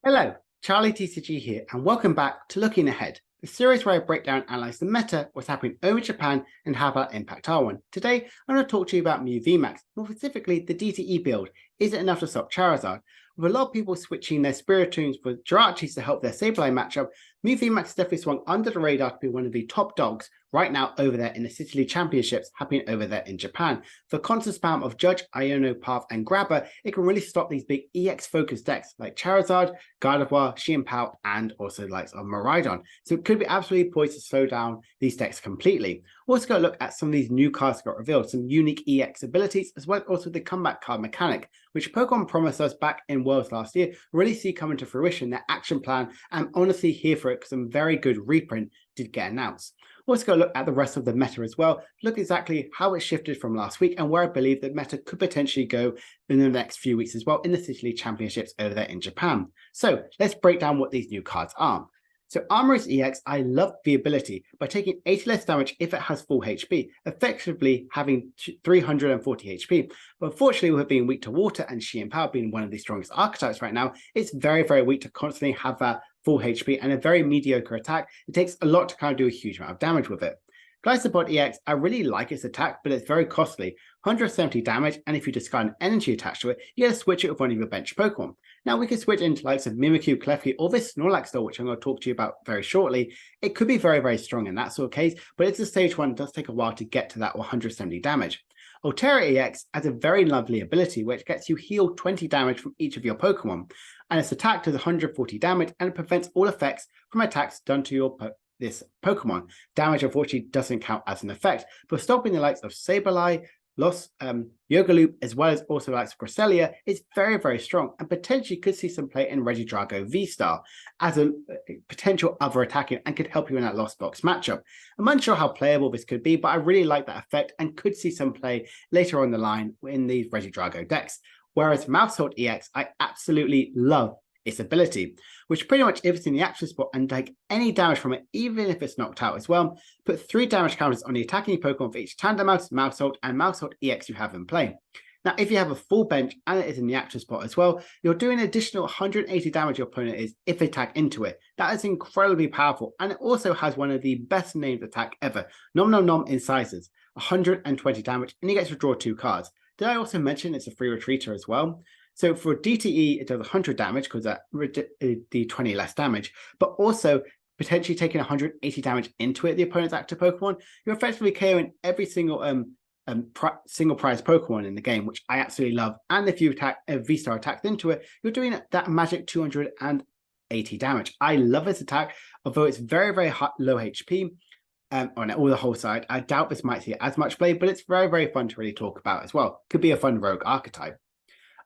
Hello, Charlie TCG here, and welcome back to Looking Ahead, the series where I break down and analyze the meta, what's happening over in Japan, and how that'll impact our one. Today, I'm going to talk to you about Mew VMAX, more specifically the DTE build. Is it enough to stop Charizard? With a lot of people switching their Spiritoons for Jirachis to help their Sableye matchup, Mew VMAX definitely swung under the radar to be one of the top dogs right now over there in the City League Championships happening over there in Japan. For constant spam of Judge, Iono, Path, and Grabber, it can really stop these big EX-focused decks like Charizard, Gardevoir, Xianpao, and also the likes of Miraidon. So it could be absolutely poised to slow down these decks completely. We're also going to look at some of these new cards that got revealed, some unique EX abilities, as well as also the comeback card mechanic, which Pokemon promised us back in Worlds last year, really see coming to fruition their action plan, and honestly here for it because some very good reprint did get announced. We're also going to look at the rest of the meta as well, look exactly how it shifted from last week and where I believe the meta could potentially go in the next few weeks as well in the City League Championships over there in Japan. So let's break down what these new cards are. So Armor's EX, I love the ability by taking 80 less damage if it has full HP, effectively having 340 HP. But unfortunately, with it being weak to water and Xianpao being one of the strongest archetypes right now, it's very, very weak to constantly have that full HP and a very mediocre attack. It takes a lot to kind of do a huge amount of damage with it. Glycopod EX, I really like its attack, but it's very costly. 170 damage, and if you discard an energy attached to it, you gotta switch it with one of your bench Pokemon. Now we can switch into likes of Mimikyu, Klefki, or this Snorlax though, which I'm going to talk to you about very shortly. It could be very, very strong in that sort of case, but it's a stage one, it does take a while to get to that 170 damage. Altera EX has a very lovely ability which gets you healed 20 damage from each of your Pokemon, and its attack does 140 damage and it prevents all effects from attacks done to your this Pokemon. Damage unfortunately doesn't count as an effect, but stopping the likes of Sableye, Yogaloop, as well as also the likes of Cresselia is very, very strong and potentially could see some play in Regidrago V-Star as a potential other attacking and could help you in that Lost Box matchup. I'm unsure how playable this could be, but I really like that effect and could see some play later on the line in these Regidrago decks. Whereas Mousehold EX, I absolutely love its ability, which pretty much if it's in the action spot and take any damage from it, even if it's knocked out as well, put 3 damage counters on the attacking Pokemon for each Tandemaus, Mousehold, and Mousehold EX you have in play. Now, if you have a full bench and it is in the action spot as well, you're doing an additional 180 damage your opponent is if they attack into it. That is incredibly powerful, and it also has one of the best named attack ever, Nom Nom Nom Incisors, 120 damage, and you get to draw 2 cards. Did I also mention it's a free retreater as well? So for DTE, it does 100 damage because that the 20 less damage, but also potentially taking 180 damage into it, the opponent's active Pokemon, you're effectively KOing every single single prize Pokemon in the game, which I absolutely love. And if you attack a V-Star attacks into it, you're doing that magic 280 damage. I love this attack, although it's very, very low HP. On all the whole side, I doubt this might see as much play, but it's very, very fun to really talk about as well. Could be a fun rogue archetype.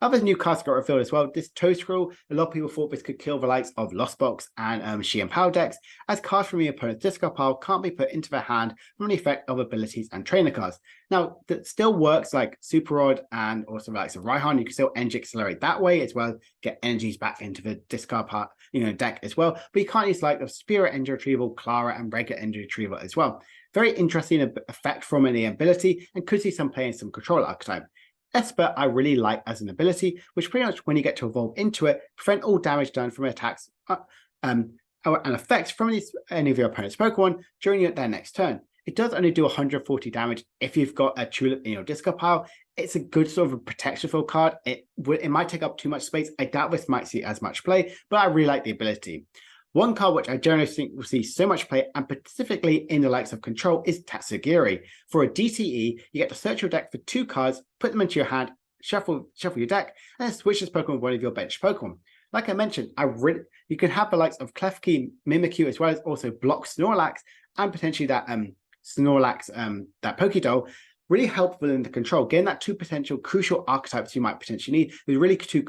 Other new cards got revealed as well. This Toedscruel, a lot of people thought this could kill the likes of Lost Box and Xianpao decks, as cards from the opponent's discard pile can't be put into their hand from the effect of abilities and trainer cards. Now, that still works like Super Rod and also the likes of Raihan. You can still energy accelerate that way as well, get energies back into the discard part, deck as well. But you can't use like the Spirit Energy Retrieval, Clara, and regular Energy Retrieval as well. Very interesting effect from any ability, and could see some play in some control archetype. Esper, I really like as an ability, which pretty much when you get to evolve into it, prevent all damage done from attacks and effects from any of your opponent's Pokemon during their next turn. It does only do 140 damage if you've got a Tulip in your discard pile. It's a good sort of a protection field card. It might take up too much space. I doubt this might see as much play, but I really like the ability. One card which I generally think will see so much play, and specifically in the likes of Control, is Tatsugiri. For a DTE, you get to search your deck for 2 cards, put them into your hand, shuffle your deck, and then switch this Pokemon with one of your bench Pokemon. Like I mentioned, you can have the likes of Klefki, Mimikyu, as well as also block Snorlax, and potentially that Snorlax, that Pokédoll, really helpful in the control. Getting that 2 potential crucial archetypes you might potentially need with really 2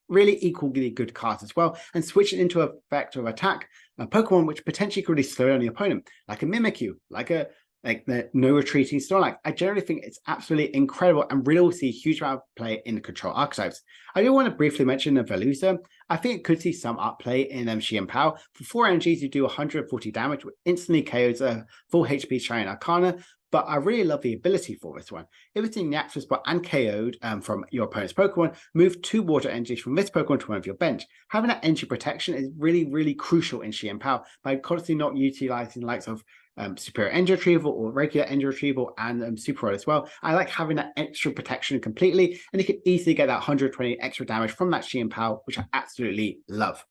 really equally good cards as well, and switch it into a vector of attack, a Pokemon which potentially could really slow down the opponent, like a Mimikyu, like the no retreating Snorlax. I generally think it's absolutely incredible and really will see a huge amount of play in the control archetypes. I do want to briefly mention the Veluza. I think it could see some upplay in Xianpao. For 4 energies, you do 140 damage, which instantly KOs a full HP Shiny Arcana. but I really love the ability for this one. If it's in the active spot and KO'd from your opponent's Pokemon, move 2 water energies from this Pokemon to one of your bench. Having that energy protection is really crucial in Chi-Empower by constantly not utilizing the likes of superior energy retrieval or regular energy retrieval and super rod as well. I like having that extra protection completely, and you can easily get that 120 extra damage from that Chi-Empower, which I absolutely love.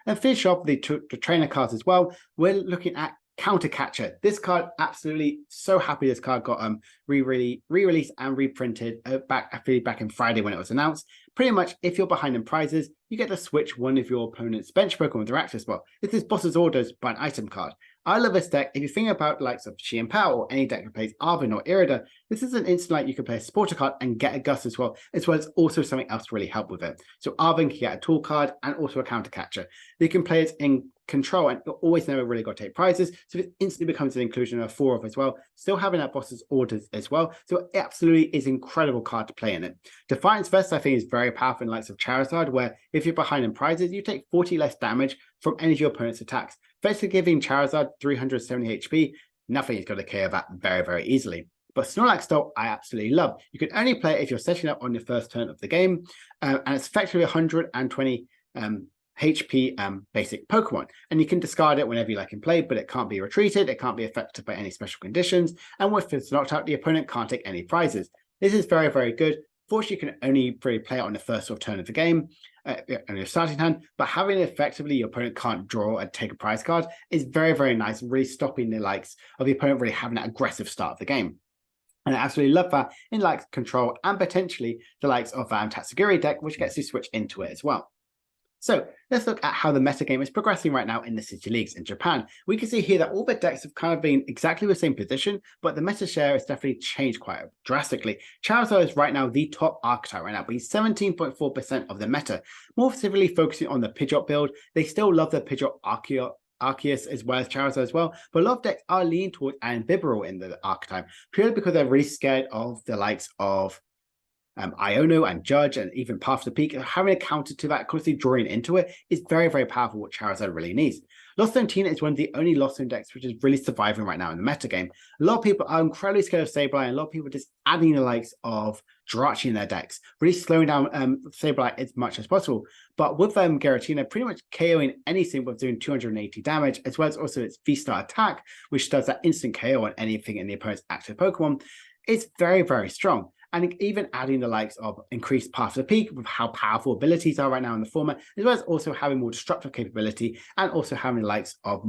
And finish off the trainer cards as well. We're looking at Counter Catcher. This card, absolutely so happy this card got re-released and reprinted back in Friday when it was announced. Pretty much, if you're behind in prizes, you get to switch one of your opponent's bench Pokemon with their active spot. This is Boss's Orders by an item card. I love this deck. If you think about the likes of Chi-Empower or any deck that plays Arvin or Irida, this is an instant like you can play a supporter card and get a Gust as well as also something else to really help with it. So Arvin can get a tool card and also a Counter Catcher. You can play it in control and you'll always never really got to take prizes, so it instantly becomes an inclusion of 4 of as well, still having that Boss's Orders as well. So it absolutely is an incredible card to play in it. Defiance Vest I think is very powerful in the likes of Charizard, where if you're behind in prizes, you take 40 less damage from any of your opponent's attacks. Basically giving Charizard 370 HP, nothing is going to KO that very easily. But Snorlax Stolt, I absolutely love. You can only play it if you're setting up on your first turn of the game, and it's effectively 120 HP basic Pokemon, and you can discard it whenever you like in play, but it can't be retreated, it can't be affected by any special conditions, and once it's knocked out, the opponent can't take any prizes. This is very good. Fortunately, you can only really play it on the first turn of the game, on your starting hand, but having it effectively your opponent can't draw and take a prize card is very nice, and really stopping the likes of the opponent really having that aggressive start of the game. And I absolutely love that in like control and potentially the likes of Tatsugiri deck, which gets you switch into it as well. So let's look at how the metagame is progressing right now in the City Leagues in Japan. We can see here that all the decks have kind of been exactly the same position, but the meta share has definitely changed quite drastically. Charizard is right now the top archetype right now, but he's 17.4% of the meta. More specifically focusing on the Pidgeot build, they still love the Pidgeot Arceus as well as Charizard as well, but a lot of decks are leaning towards Bibarel in the archetype, purely because they're really scared of the likes of Iono and Judge and even Path to the Peak. Having a counter to that, constantly drawing into it, is very powerful, what Charizard really needs. Lost Zone Tina is one of the only Lost Zone decks which is really surviving right now in the metagame. A lot of people are incredibly scared of Sableye, and a lot of people are just adding the likes of Jirachi in their decks, really slowing down Sableye as much as possible. But with Giratina pretty much KOing anything with doing 280 damage, as well as also its V-Star attack, which does that instant KO on anything in the opponent's active Pokemon, it's very strong. And even adding the likes of increased Path to the Peak with how powerful abilities are right now in the format, as well as also having more destructive capability, and also having the likes of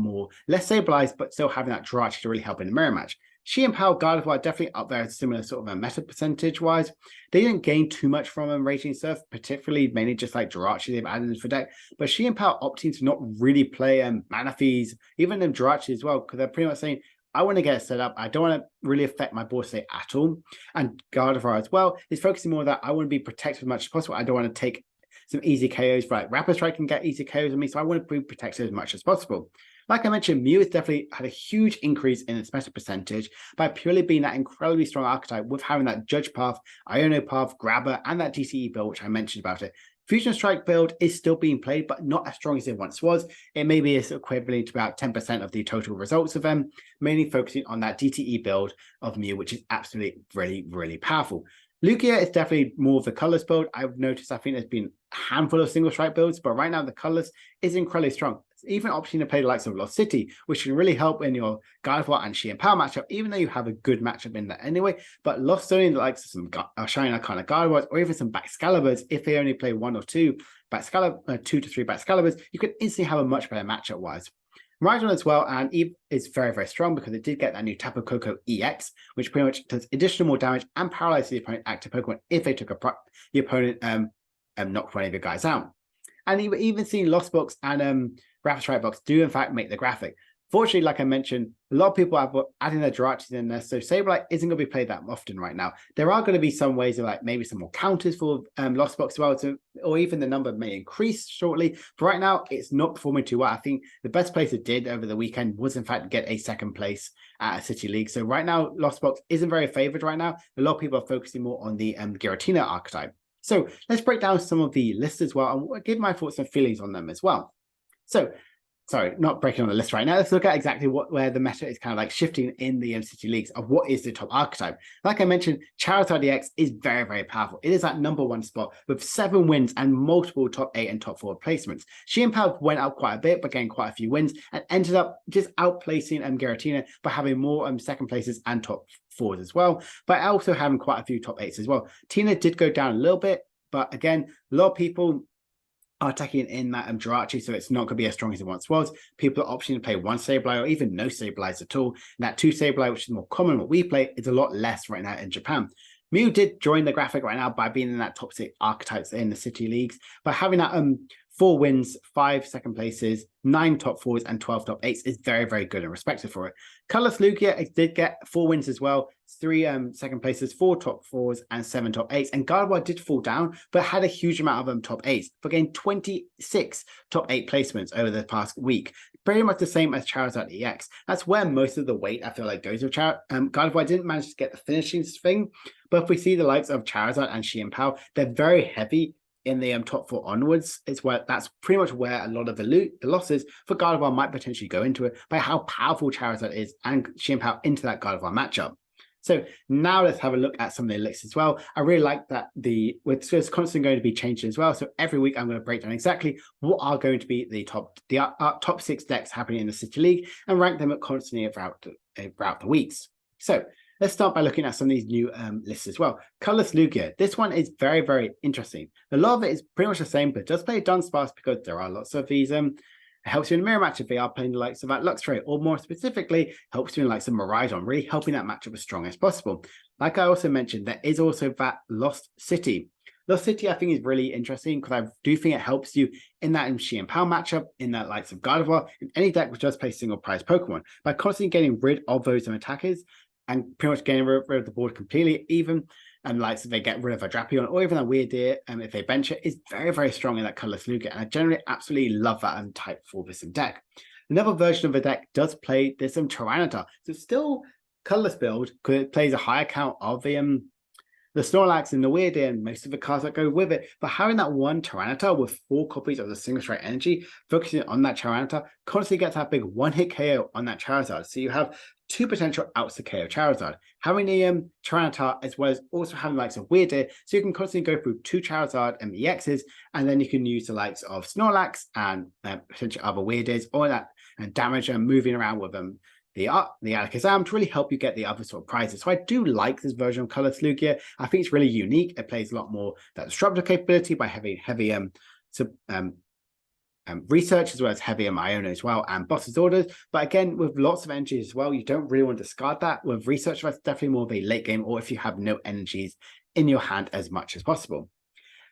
less Sableyes, but still having that Jirachi to really help in the mirror match. Chi-Empower, Gardevoir are definitely up there, similar sort of a meta percentage-wise. They didn't gain too much from Raging Surf, particularly mainly just like Jirachi they've added into the deck. But Chi-Empower opting to not really play Manaphy's, even them Jirachi as well, because they're pretty much saying, I want to get it set up. I don't want to really affect my board state at all. And Gardevoir as well is focusing more on that. I want to be protected as much as possible. I don't want to take some easy KOs. Like Rapid Strike can get easy KOs on me, so I want to be protected as much as possible. Like I mentioned, Mew has definitely had a huge increase in its meta percentage by purely being that incredibly strong archetype with having that Judge Path, Iono Path, Grabber, and that DTE build, which I mentioned about it. Fusion Strike build is still being played, but not as strong as it once was. It maybe is equivalent to about 10% of the total results of them, mainly focusing on that DTE build of Mew, which is absolutely really powerful. Lugia is definitely more of the colors build. I've noticed, I think there's been a handful of single strike builds, but right now the colors is incredibly strong. It's even opting to play the likes of Lost City, which can really help in your Gardevoir and Chi-Empower matchup, even though you have a good matchup in that anyway. But Lost Zone, the likes of some Shiny Arcana Gardevoirs, or even some Baxcaliburs, if they only play 1 or 2 2 to 3 Baxcaliburs, you can instantly have a much better matchup wise. Rhydon as well, and Eve is very strong because it did get that new Tapu Koko EX, which pretty much does additional more damage and paralyzes the opponent active Pokemon if they took the opponent knocked one of your guys out. And you've even seen Lost Box and Rapid Strike Box do in fact make the graphic. Fortunately, like I mentioned, a lot of people are adding their Jirachis in there, so Sableye isn't going to be played that often right now. There are going to be some ways of like maybe some more counters for Lost Box as well, or even the number may increase shortly. But right now, it's not performing too well. I think the best place it did over the weekend was in fact get a second place at a City League. So right now, Lost Box isn't very favored right now. A lot of people are focusing more on the Giratina archetype. So let's break down some of the lists as well and give my thoughts and feelings on them as well. So sorry, not breaking on the list right now. Let's look at exactly where the meta is kind of like shifting in the City Leagues of what is the top archetype. Like I mentioned, Charizard EX is very, very powerful. It is that #1 spot with 7 wins and multiple top 8 and top 4 placements. Power went out quite a bit, but gained quite a few wins and ended up just outplacing Giratina by having more second places and top 4s as well, but also having quite a few top 8s as well. Tina did go down a little bit, but again, a lot of people are attacking in that Jirachi, so it's not going to be as strong as it once was. People are opting to play 1 Sableye or even no Sableyes at all. And that 2 Sableye, which is more common what we play, is a lot less right now in Japan. Mew did join the graphic right now by being in that top 6 archetypes in the City Leagues, but having that 4 wins, 5 second places, 9 top 4s, and 12 top 8s is very, very good and respected for it. Colorless Lugia did get 4 wins as well, 3 second places, 4 top 4s, and 7 top 8s. And Gardevoir did fall down, but had a huge amount of top 8s, for getting 26 top 8 placements over the past week. Pretty much the same as Charizard EX. That's where most of the weight, I feel like, goes with Gardevoir. Didn't manage to get the finishing thing, but if we see the likes of Charizard and Pao, they're very heavy in the top 4 onwards. That's pretty much where a lot of the losses for Gardevoir might potentially go into it, by how powerful Charizard is and Pao into that Gardevoir matchup. So now let's have a look at some of the lists as well. I really like that it's constantly going to be changing as well. So every week I'm going to break down exactly what are going to be the top 6 decks happening in the City League and rank them constantly throughout the weeks. So let's start by looking at some of these new lists as well. Colorless Lugia. This one is very, very interesting. A lot of it is pretty much the same, but it does play Dunsparce because there are lots of these. It helps you in a mirror match if they are playing the likes of that Luxray, or more specifically, helps you in the likes of Miraidon, really helping that matchup as strong as possible. Like I also mentioned, there is also that Lost City. Lost City, I think, is really interesting because I do think it helps you in that Pao matchup, in that likes of Gardevoir, in any deck which does play single prize Pokemon, by constantly getting rid of those attackers and pretty much getting rid of the board completely, even and like so they get rid of a Drapion or even a Weird Deer, if they bench it, is very, very strong in that Colorless Lugia. And I generally absolutely love that type for this deck. Another version of the deck does play this Tyranitar. So it's still colorless build because it plays a higher count of the Snorlax and the Weird Deer and most of the cards that go with it. But having that one Tyranitar with 4 copies of the Single Strike Energy, focusing on that Tyranitar, constantly gets that big 1-hit KO on that Charizard. So you have 2 potential outs to KO Charizard. Having the Tyranitar as well as also having the likes of Weird Deer, so you can constantly go through 2 Charizard and EXs, and then you can use the likes of Snorlax and potentially other Weird Deers or that and damage and moving around with them. The Alakazam to really help you get the other sort of prizes. So I do like this version of Colorless Lugia. I think it's really unique. It plays a lot more that disruptor capability by having heavy research as well as heavy Iono as well and Boss's Orders. But again, with lots of energies as well, you don't really want to discard that. With research, that's definitely more of a late game or if you have no energies in your hand as much as possible.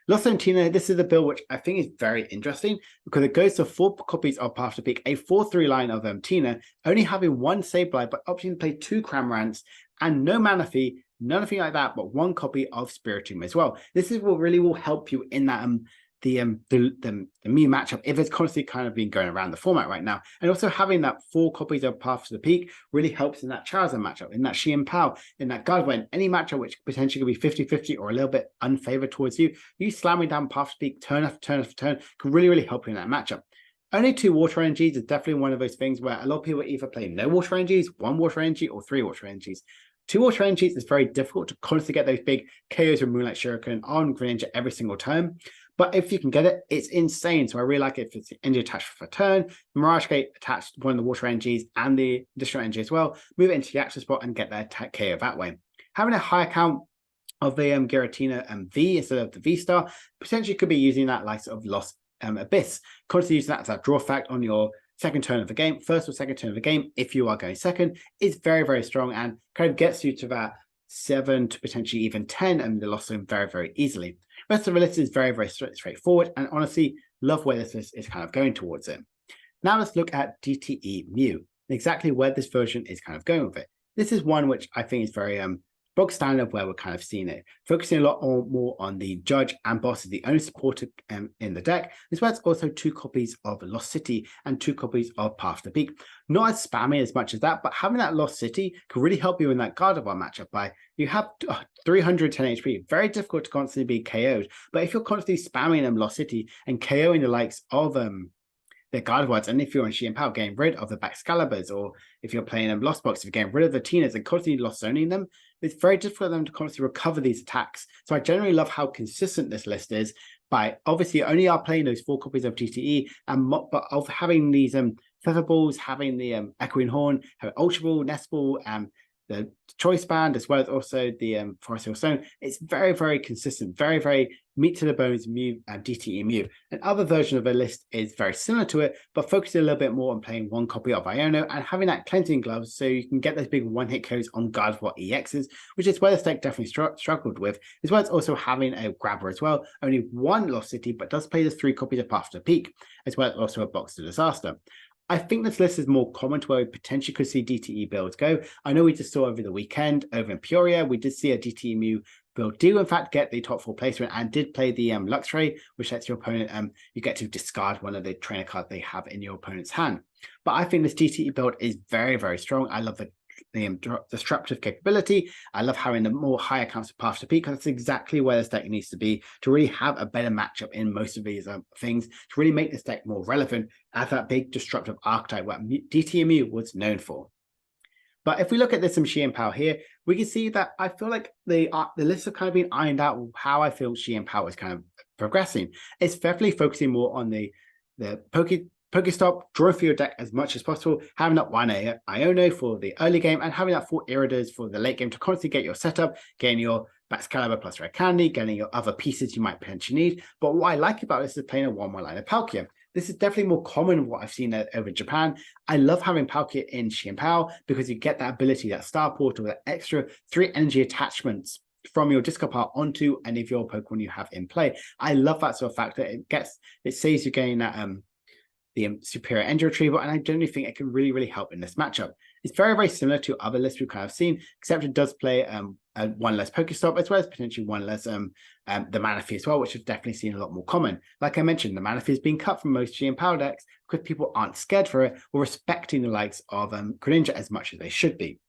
Lost Zone Tina, this is a build which I think is very interesting because it goes to 4 copies of Path to Peak, a 4-3 line of Tina, only having 1 Sableye, but opting to play 2 Cramorants and no Manaphy, nothing like that, but 1 copy of Spiritomb as well. This is what really will help you in that the Mew matchup if it's constantly kind of been going around the format right now. And also having that 4 copies of Path to the Peak really helps in that Charizard matchup, in that Pao, in that Gardevoir, in any matchup which potentially could be 50-50 or a little bit unfavored towards you. You slamming down Path to Peak turn after turn after turn can really, really help you in that matchup. Only 2 water energies is definitely one of those things where a lot of people either play no water energies, 1 water energy, or 3 water energies. 2 water energies is very difficult to constantly get those big KOs with Moonlight Shuriken on Greninja every single turn. But if you can get it, it's insane. So I really like it if it's the energy attached for a turn, Mirage Gate attached one of the water energies and the additional energy as well, move it into the action spot and get their attack KO that way. Having a higher count of the Giratina V instead of the V-Star potentially could be using that like sort of Lost Abyss. Constantly using that as a draw fact on your second turn of the game, first or second turn of the game, if you are going second, is very, very strong and kind of gets you to that 7 to potentially even 10 and the Lost Zone very, very easily. The rest of the list is very, very straightforward and honestly love where this list is kind of going towards it. Now let's look at DTE Mew and exactly where this version is kind of going with it. This is one which I think is very bog standard where we're kind of seeing it, focusing a lot more on the judge and boss as the only supporter in the deck, as well as also 2 copies of Lost City and 2 copies of Path to Peak. Not as spammy as much as that, but having that Lost City can really help you in that Gardevoir matchup by you have 310 HP, very difficult to constantly be KO'd, but if you're constantly spamming Lost City and KOing the likes of their Gardevoirs, and if you're on Shein Power, getting rid of the Baxcaliburs, or if you're playing Lost Box, if you're getting rid of the Tinas and constantly lost zoning them, it's very difficult for them to constantly recover these attacks. So I generally love how consistent this list is, by obviously only are playing those 4 copies of DTE, and but of having these Featherballs, having the Echoing Horn, having Ultra Ball, Nest Ball, the Choice Band, as well as also the Forest Hill Stone. It's very, very consistent, very, very meat to the bones Mew, DTE Mew. Another version of the list is very similar to it, but focusing a little bit more on playing 1 copy of Iono and having that cleansing gloves, so you can get those big one-hit KOs on Gardevoir EXs, which is where the deck definitely struggled with, as well as also having a grabber as well. Only 1 Lost City, but does play the 3 copies of Path to Peak, as well as also a Box to Disaster. I think this list is more common to where we potentially could see DTE builds go. I know we just saw over the weekend over in Peoria, we did see a DTE Mew build do in fact get the top 4 placement and did play the Luxray, which lets your opponent, you get to discard one of the trainer cards they have in your opponent's hand. But I think this DTE build is very, very strong. I love the disruptive capability. I love having the more higher counts of Path to Peak, because that's exactly where this deck needs to be to really have a better matchup in most of these things, to really make this deck more relevant as that big disruptive archetype what DTE Mew was known for. But if we look at this in Shein Power here, we can see that I feel like the lists have kind of been ironed out how I feel Shein Power is kind of progressing. It's definitely focusing more on the Pokestop, drawing for your deck as much as possible, having that 1 Iono for the early game, and having that 4 Iridas for the late game to constantly get your setup, getting your Baxcalibur plus Red Candy, getting your other pieces you might potentially need. But what I like about this is playing a 1/1 line of Palkia. This is definitely more common than what I've seen over in Japan. I love having Palkia in Shein Power because you get that ability, that Star Portal, that extra 3 energy attachments from your discard pile onto any of your Pokemon you have in play. I love that sort of factor. It saves you getting that the superior energy retrieval, and I generally think it can really, really help in this matchup. It's very, very similar to other lists we've kind of seen, except it does play 1 less Pokestop, as well as potentially 1 less the Manaphy as well, which I've definitely seen a lot more common. Like I mentioned, the Manaphy is being cut from most Shein Power decks because people aren't scared for it or respecting the likes of Greninja as much as they should be.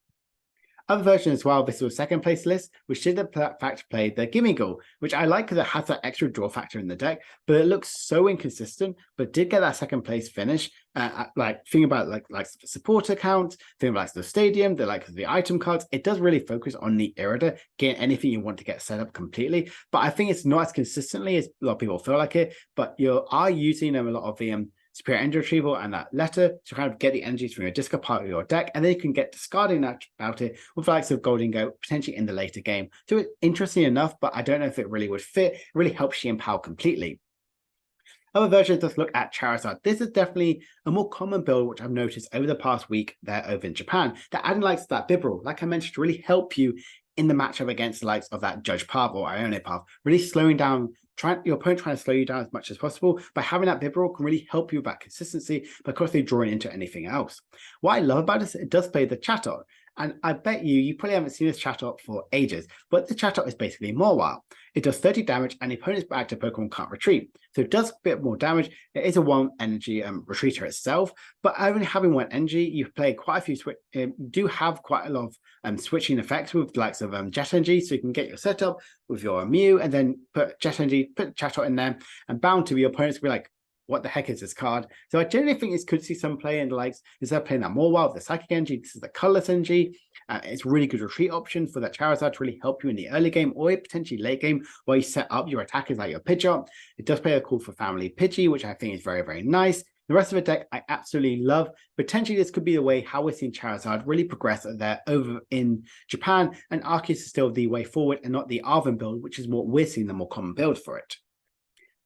Other version as well, this was a 2nd place list, which did in fact play the Gimme Goal, which I like because it has that extra draw factor in the deck, but it looks so inconsistent, but did get that 2nd place finish. Like thinking about like the supporter count, thinking about the stadium, the item cards, it does really focus on the Irida, getting anything you want to get set up completely. But I think it's not as consistently as a lot of people feel like it, but you are using a lot of the superior energy retrieval and that letter to kind of get the energies from your discard part of your deck, and then you can get discarding that about it with the likes of Golden Goat potentially in the later game. So it's interesting enough, but I don't know if it really would fit. It really helps Shein Power completely. Other versions, let's look at Charizard. This is definitely a more common build, which I've noticed over the past week there over in Japan, that adding likes that Bibarel, like I mentioned, to really help you in the matchup against the likes of that Judge Path or Ione Path, really slowing down, your opponent trying to slow you down as much as possible. By having that Bibarel can really help you with that consistency, because they're drawing into anything else. What I love about this, it does play the Chatot. And I bet you probably haven't seen this Chatot for ages, but the Chatot is basically Mawile. It does 30 damage, and the opponent's active Pokemon can't retreat. So it does a bit more damage. It is a 1 energy retreater itself, but only having 1 energy, you play quite a few do have quite a lot of switching effects with the likes of Jet Energy, so you can get your setup with your Mew, and then put Jet Energy, put Chatot in there, and bound to be your opponents will be like, what the heck is this card? So I generally think this could see some play in the likes, instead of playing that Mawile, the Psychic Energy, this is the Colorless Energy. It's a really good retreat option for that Charizard to really help you in the early game or potentially late game, where you set up your attackers like your Pidgeot. It does play a call for Family Pidgey, which I think is very, very nice. The rest of the deck I absolutely love. Potentially this could be the way how we're seeing Charizard really progress there over in Japan, and Arceus is still the way forward and not the Arven build, which is what we're seeing the more common build for it.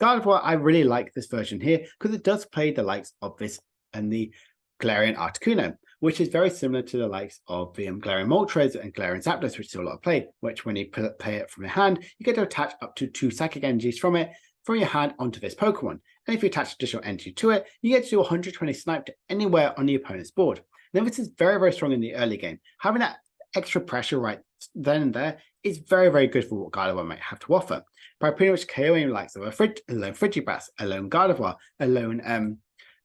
Gardevoir, I really like this version here because it does play the likes of this and the Galarian Articuno, which is very similar to the likes of the Galarian Moltres and Galarian Zapdos, which still a lot of play, which when you play it from your hand, you get to attach up to 2 Psychic Energies from your hand onto this Pokemon. And if you attach additional energy to it, you get to do 120 snipe to anywhere on the opponent's board. Now, this is very, very strong in the early game. Having that extra pressure right then and there is very, very good for what Gardevoir might have to offer. By pretty much KOing the likes of a lone Frigibass, a lone Gardevoir, a lone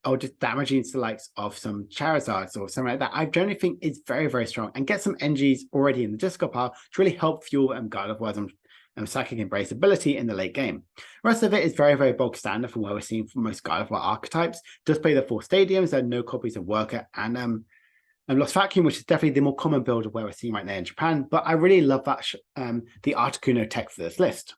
or just damaging the likes of some Charizards or something like that, I generally think is very, very strong, and get some energies already in the discard pile to really help fuel Gardevoirs Psychic Embrace ability in the late game. The rest of it is very, very bog standard from what we're seeing from most God of War archetypes. Does play the 4 stadiums, there are no copies of Worker and Lost Vacuum, which is definitely the more common build of where we're seeing right now in Japan. But I really love that the Articuno tech for this list.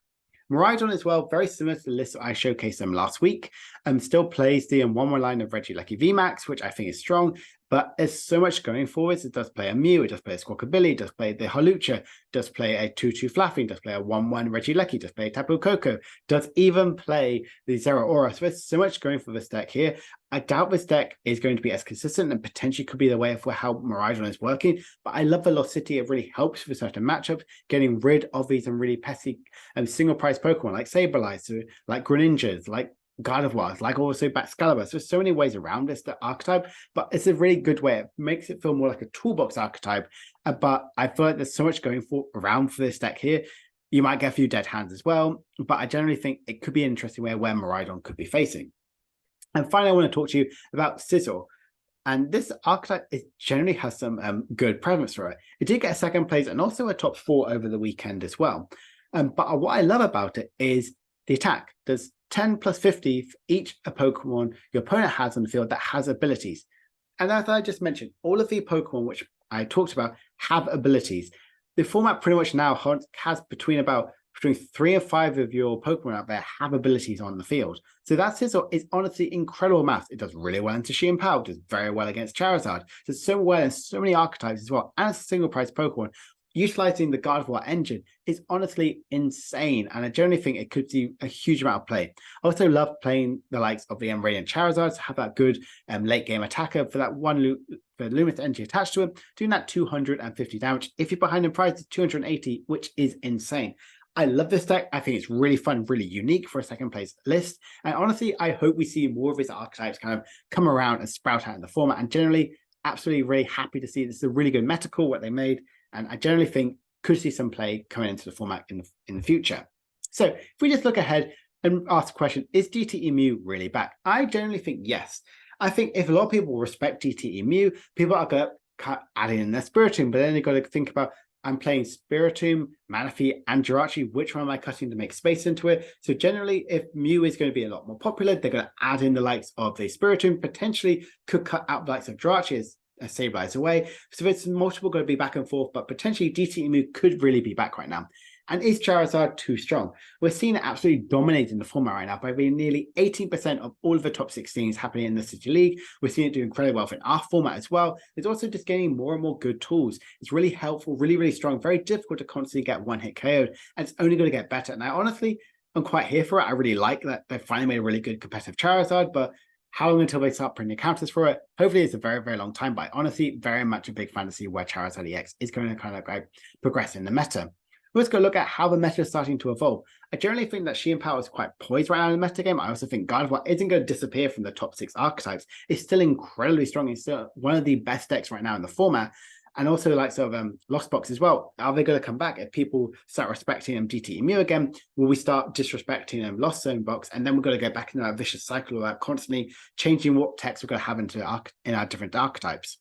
Miraidon as well, very similar to the list that I showcased them last week. Still plays the 1-1 line of Regieleki VMAX, which I think is strong, but there's so much going forwards. It does play a Mew, it does play a Squawkabilly, it does play the Hawlucha, does play a 2-2 Flaffy, does play a 1-1 Regieleki, does play a Tapu Koko, does even play the Zeraora. So there's so much going for this deck here. I doubt this deck is going to be as consistent and potentially could be the way of how Miraidon is working, but I love Velocity. It really helps for certain matchups, getting rid of these really pesky single price Pokemon like Sableye, like Greninjas, like Gardevoirs, like also Excalibur. So there's so many ways around this archetype, but it's a really good way. It makes it feel more like a toolbox archetype, but I feel like there's so much going around for this deck here. You might get a few dead hands as well, but I generally think it could be an interesting way where Miraidon could be facing. And finally, I want to talk to you about Scizor. And this archetype generally has some good presence for it. It did get a second place and also a top 4 over the weekend as well. But what I love about it is the attack. There's 10 plus 50 for each Pokemon your opponent has on the field that has abilities. And as I just mentioned, all of the Pokemon which I talked about have abilities. The format pretty much now has between 3 and 5 of your Pokemon out there have abilities on the field. So that Scizor is honestly incredible math. It does really well into Shi and Pow, does very well against Charizard, does so well in so many archetypes as well, and it's a single price Pokemon. Utilizing the God of War engine is honestly insane, and I generally think it could see a huge amount of play. I also love playing the likes of the Radiant Charizard to have that good late game attacker for that one for Luminous Energy attached to him, doing that 250 damage. If you're behind in price, it's 280, which is insane. I love this deck. I think it's really fun, really unique for a second place list. And honestly, I hope we see more of his archetypes kind of come around and sprout out in the format. And generally, absolutely really happy to see this is a really good meta call what they made. And I generally think could see some play coming into the format in the future. So if we just look ahead and ask the question, is DTE Mew really back? I generally think yes. I think if a lot of people respect DTE Mew, people are going to add in their Spiritomb, but then they've got to think about, I'm playing Spiritomb, Manaphy, and Jirachi. Which one am I cutting to make space into it? So generally, if Mew is going to be a lot more popular, they're going to add in the likes of the Spiritomb, potentially could cut out the likes of Jirachi as Sableye away. So it's multiple going to be back and forth, but potentially DTE Mew could really be back right now. And is Charizard too strong? We're seeing it absolutely dominating the format right now by being nearly 18% of all of the top 16s happening in the City League. We're seeing it do incredibly well in our format as well. It's also just gaining more and more good tools. It's really helpful, really, really strong, very difficult to constantly get one-hit KO'd, and it's only going to get better. And I honestly, I'm quite here for it. I really like that they've finally made a really good competitive Charizard, but how long until they start printing counters for it? Hopefully it's a very, very long time, but honestly, very much a big fantasy where Charizard EX is going to kind of progress in the meta. Let's go look at how the meta is starting to evolve. I generally think that Shi and Power is quite poised right now in the meta game. I also think God of War isn't going to disappear from the top 6 archetypes. It's still incredibly strong. It's still one of the best decks right now in the format. And also like sort of Lost Box as well. Are they going to come back? If people start respecting DTE Mew again, will we start disrespecting Lost Zone Box? And then we're going to go back into that vicious cycle of constantly changing what text we're going to have in our different archetypes.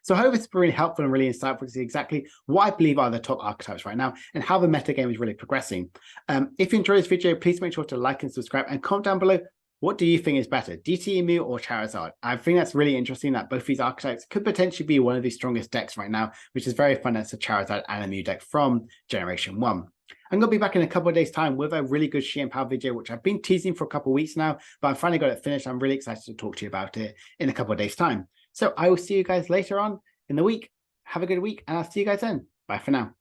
So I hope it's really helpful and really insightful to see exactly what I believe are the top archetypes right now and how the metagame is really progressing. If you enjoyed this video, please make sure to like and subscribe and comment down below, what do you think is better, DTE Mew or Charizard? I think that's really interesting that both these archetypes could potentially be one of the strongest decks right now, which is very fun as a Charizard and a Mew deck from Generation 1. I'm going to be back in a couple of days' time with a really good Shi and Power video, which I've been teasing for a couple of weeks now, but I finally got it finished. I'm really excited to talk to you about it in a couple of days' time. So I will see you guys later on in the week. Have a good week, and I'll see you guys then. Bye for now.